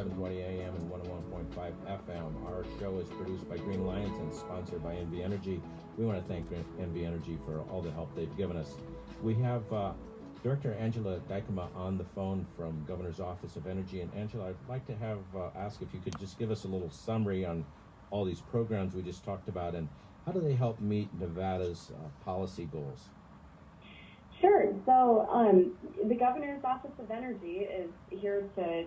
720 AM and 101.5 FM. Our show is produced by Green Alliance and sponsored by NV Energy. We want to thank NV Energy for all the help they've given us. We have Director Angela Dykema on the phone from Governor's Office of Energy. And Angela, I'd like to ask if you could just give us a little summary on all these programs we just talked about and how do they help meet Nevada's policy goals? Sure. So the Governor's Office of Energy is here to,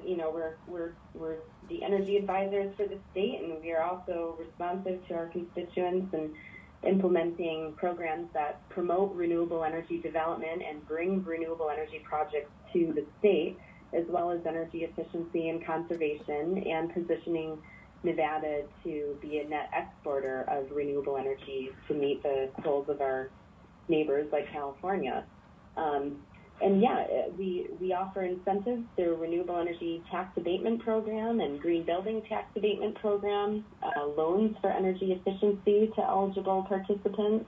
we're the energy advisors for the state, and we are also responsive to our constituents and implementing programs that promote renewable energy development and bring renewable energy projects to the state, as well as energy efficiency and conservation, and positioning Nevada to be a net exporter of renewable energy to meet the goals of our neighbors like California. We offer incentives through renewable energy tax abatement program and green building tax abatement program, loans for energy efficiency to eligible participants.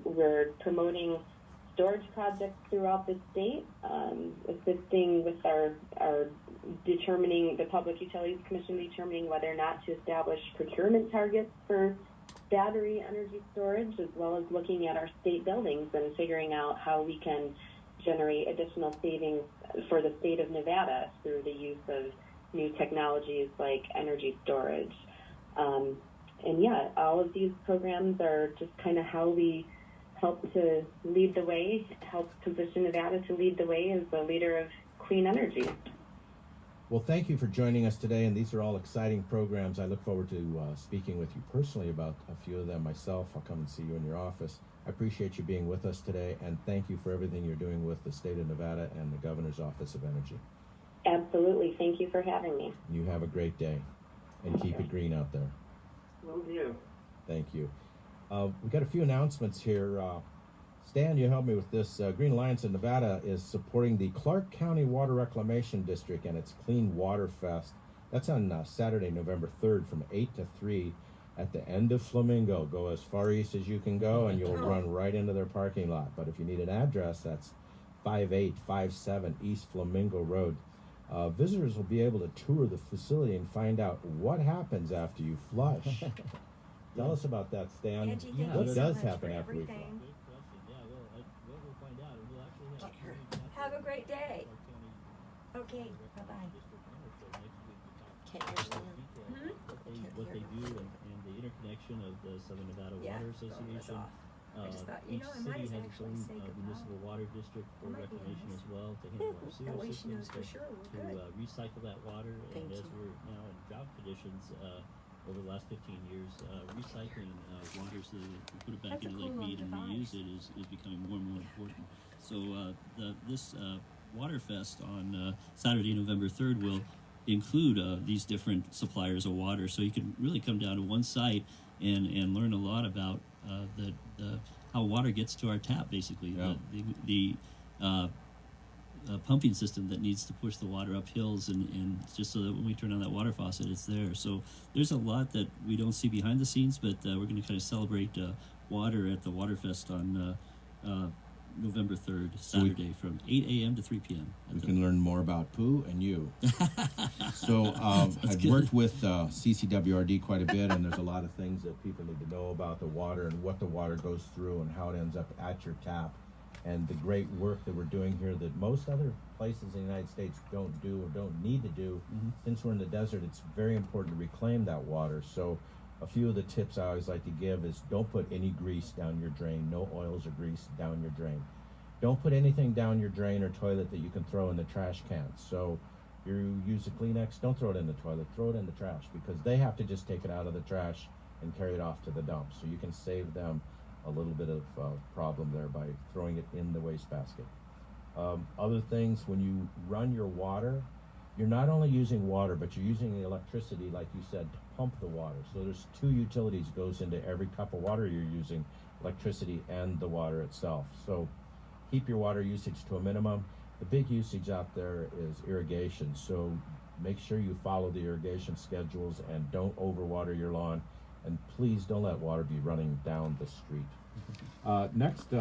We're promoting storage projects throughout the state, assisting with our determining, the Public Utilities Commission determining whether or not to establish procurement targets for battery energy storage, as well as looking at our state buildings and figuring out how we can generate additional savings for the state of Nevada through the use of new technologies like energy storage. All of these programs are just kind of how we help to lead the way, help position Nevada to lead the way as a leader of clean energy. Well, thank you for joining us today, and these are all exciting programs. I look forward to speaking with you personally about a few of them myself. I'll come and see you in your office. I appreciate you being with us today, and thank you for everything you're doing with the state of Nevada and the Governor's Office of Energy. Absolutely. Thank you for having me. You have a great day, and keep it green out there. Will do. Thank you. We've got a few announcements here. Stan, you help me with this. Green Alliance in Nevada is supporting the Clark County Water Reclamation District and its Clean Water Fest. That's on Saturday, November 3rd from 8 to 3 at the end of Flamingo. Go as far east as you can go, and you'll run right into their parking lot. But if you need an address, that's 5857 East Flamingo Road. Visitors will be able to tour the facility and find out what happens after you flush. Tell us about that, Stan. Angie, what does happen after we flush? Have a great day. Okay, bye-bye. Can't hear Stan. What they do and the interconnection of the Southern Nevada Water Association. I just thought, Each I might city has its actually own say goodbye. municipal water district for That might be reclamation nice. as well to handle our That sewer way she knows systems, for sure we're to good. recycle that water. Thank and as you. we're now in drought conditions, over the last 15 years, recycling water so that we put it back That's a into Lake cool Mead and device. reuse it is becoming more and more important. So this Water Fest on Saturday, November 3rd will include these different suppliers of water. So you can really come down to one site and learn a lot about the how water gets to our tap, basically. Yeah. The pumping system that needs to push the water up hills and just so that when we turn on that water faucet, it's there. So there's a lot that we don't see behind the scenes, but we're going to kind of celebrate water at the Water Fest on November 3rd, Saturday, from 8 a.m. to 3 p.m. We can learn more about poo and you. So I've good. worked with CCWRD quite a bit, and there's a lot of things that people need to know about the water and what the water goes through and how it ends up at your tap, and the great work that we're doing here that most other places in the United States don't do or don't need to do. Mm-hmm. Since we're in the desert, it's very important to reclaim that water. So a few of the tips I always like to give is don't put any grease down your drain, no oils or grease down your drain. Don't put anything down your drain or toilet that you can throw in the trash can. So you use a Kleenex, don't throw it in the toilet, throw it in the trash, because they have to just take it out of the trash and carry it off to the dump. So you can save them a little bit of problem there by throwing it in the wastebasket. Other things, when you run your water, you're not only using water, but you're using the electricity, like you said, to pump the water. So there's 2 utilities goes into every cup of water you're using, electricity and the water itself. So keep your water usage to a minimum. The big usage out there is irrigation. So make sure you follow the irrigation schedules and don't overwater your lawn. And please don't let water be running down the street. Next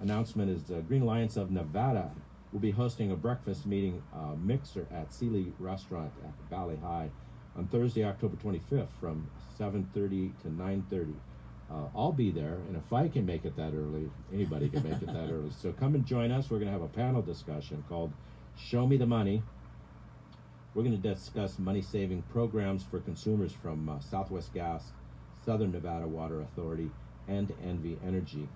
announcement is the Green Alliance of Nevada will be hosting a breakfast meeting mixer at Sealy Restaurant at Valley High on Thursday, October 25th from 7:30 to 9:30. I'll be there, and if I can make it that early, anybody can make it that early. So come and join us. We're going to have a panel discussion called Show Me the Money. We're going to discuss money-saving programs for consumers from Southwest Gas, Southern Nevada Water Authority, and Envy Energy.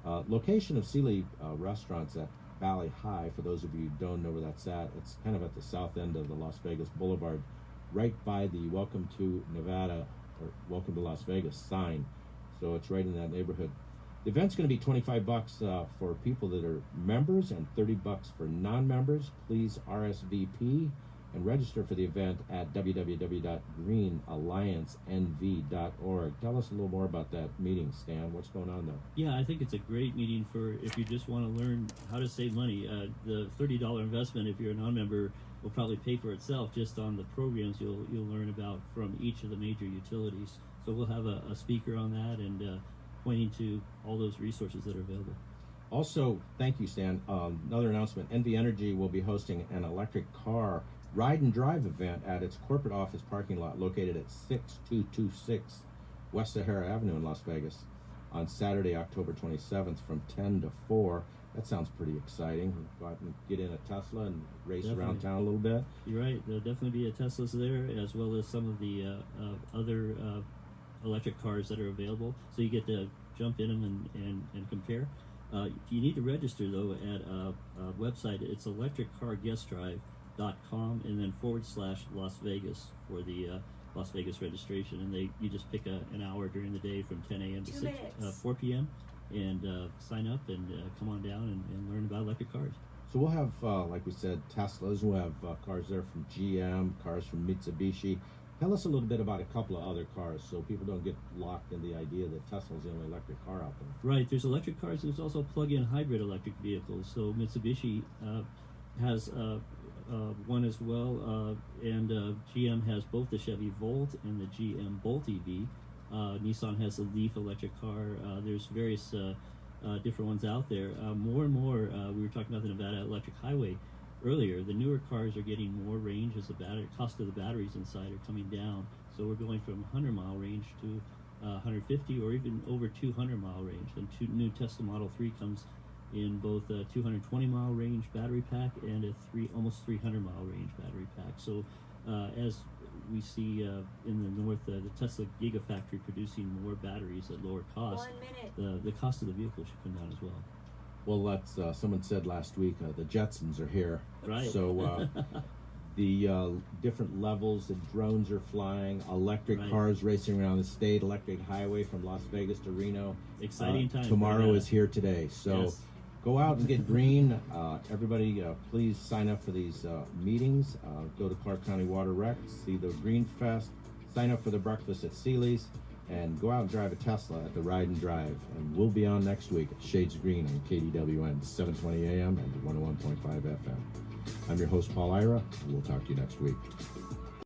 Location of Sealy Restaurants at Valley High, for those of you who don't know where that's at, it's kind of at the south end of the Las Vegas Boulevard, right by the Welcome to Nevada, or Welcome to Las Vegas sign. So it's right in that neighborhood. The event's going to be $25 for people that are members and $30 for non-members. Please RSVP and register for the event at www.greenalliancenv.org. Tell us a little more about that meeting, Stan. What's going on there? Yeah, I think it's a great meeting for if you just want to learn how to save money. The $30 investment, if you're a non-member, will probably pay for itself just on the programs you'll learn about from each of the major utilities. So we'll have a speaker on that and pointing to all those resources that are available. Also, thank you, Stan. Another announcement, Envy Energy will be hosting an electric car ride and drive event at its corporate office parking lot located at 6226 West Sahara Avenue in Las Vegas on Saturday, October 27th from 10 to 4. That sounds pretty exciting. Go out and get in a Tesla and race around town a little bit. You're right. There'll definitely be a Teslas there, as well as some of the other electric cars that are available. So you get to jump in them and compare. You need to register, though, at a website. It's electriccarguestdrive.com and then /Las Vegas for the Las Vegas registration. And you just pick an hour during the day from 10 a.m. to 4 p.m. and sign up and come on down and learn about electric cars. So we'll have, like we said, Teslas. We'll have cars there from GM, cars from Mitsubishi. Tell us a little bit about a couple of other cars so people don't get locked in the idea that Tesla's the only electric car out there. Right. There's electric cars. There's also plug-in hybrid electric vehicles. So Mitsubishi has one as well, and GM has both the Chevy Volt and the GM Bolt EV. Nissan has a Leaf electric car. There's various different ones out there. More and more, we were talking about the Nevada Electric Highway earlier. The newer cars are getting more range as the cost of the batteries inside are coming down. So we're going from 100-mile range to 150 or even over 200-mile range. And new Tesla Model 3 comes in both a 220-mile range battery pack and a almost 300-mile range battery pack. So as we see in the north, the Tesla Gigafactory producing more batteries at lower cost, 1 minute. The cost of the vehicle should come down as well. Well, that's someone said last week, the Jetsons are here. Right. So the different levels, the drones are flying, electric cars racing around the state, electric highway from Las Vegas to Reno. Exciting time. Tomorrow is here today. So yes. Go out and get green. Everybody, please sign up for these meetings. Go to Clark County Water Rec, see the Green Fest, sign up for the breakfast at Sealy's, and go out and drive a Tesla at the Ride and Drive. And we'll be on next week at Shades of Green on KDWN, 720 AM and 101.5 FM. I'm your host, Paul Ira, and we'll talk to you next week.